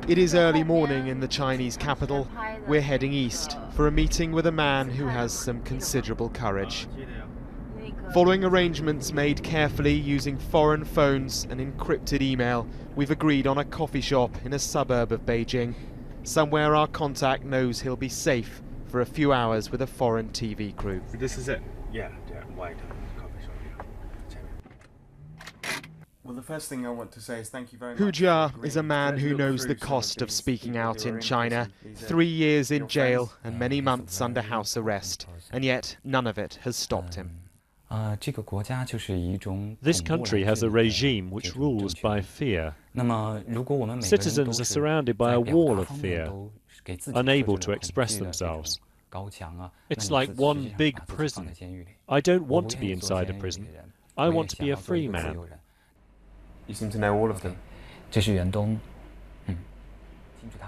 It is early morning in the Chinese capital. We're heading east for a meeting with a man who has some considerable courage. Following arrangements made carefully using foreign phones and encrypted email, we've agreed on a coffee shop in a suburb of Beijing, somewhere our contact knows he'll be safe for a few hours with a foreign TV crew. This is it? Yeah, white coffee shop. Well, the first thing I want to say is thank you very much. Hu Jia is a man who knows the cost of speaking out in China. 3 years in jail and many months under house arrest. And yet, none of it has stopped him. This country has a regime which rules by fear. Citizens are surrounded by a wall of fear, unable to express themselves. It's like one big prison. I don't want to be inside a prison. I want to be a free man. You seem to know all of them.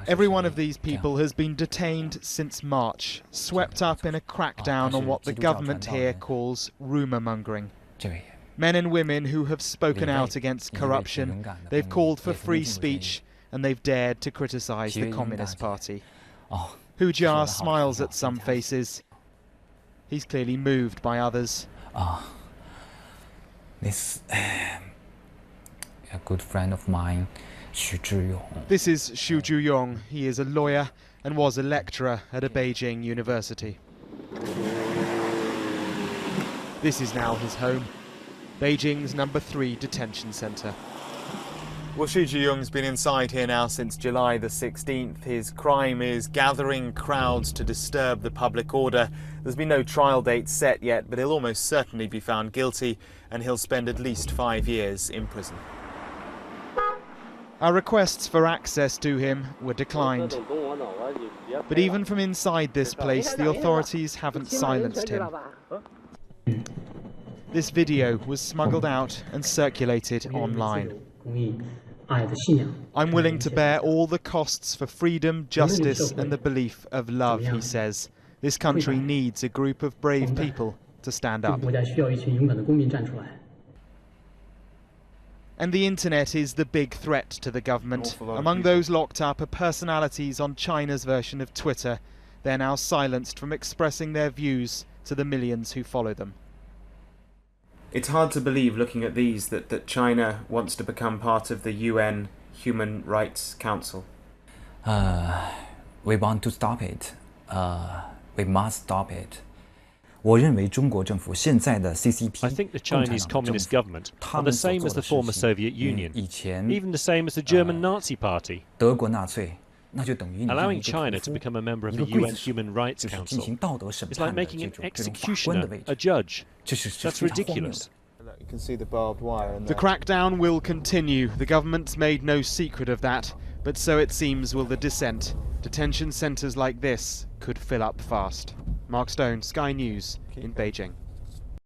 Every one of these people has been detained since March, swept up in a crackdown on what the government here calls rumour mongering. Men and women who have spoken out against corruption, they've called for free speech, and they've dared to criticise the Communist Party. Hu Jia smiles at some faces. He's clearly moved by others. A good friend of mine, Xu Zhiyong. This is Xu Zhiyong. He is a lawyer and was a lecturer at a Beijing university. This is now his home, Beijing's #3 detention centre. Well, Xu Zhiyong's been inside here now since July the 16th. His crime is gathering crowds to disturb the public order. There's been no trial date set yet, but he'll almost certainly be found guilty, and he'll spend at least 5 years in prison. Our requests for access to him were declined. But even from inside this place, the authorities haven't silenced him. This video was smuggled out and circulated online. I'm willing to bear all the costs for freedom, justice and the belief of love, he says. This country needs a group of brave people to stand up. And the internet is the big threat to the government. Among those locked up are personalities on China's version of Twitter. They're now silenced from expressing their views to the millions who follow them. It's hard to believe, looking at these, that China wants to become part of the UN Human Rights Council. We want to stop it. We must stop it. I think the Chinese Communist government are the same as the former Soviet Union, even the same as the German Nazi Party. Allowing China to become a member of the UN Human Rights Council is like making an executioner a judge. That's ridiculous. You can see the barbed wire. The crackdown will continue. The government's made no secret of that, but so it seems will the dissent. Detention centres like this could fill up fast. Mark Stone, Sky News in Beijing.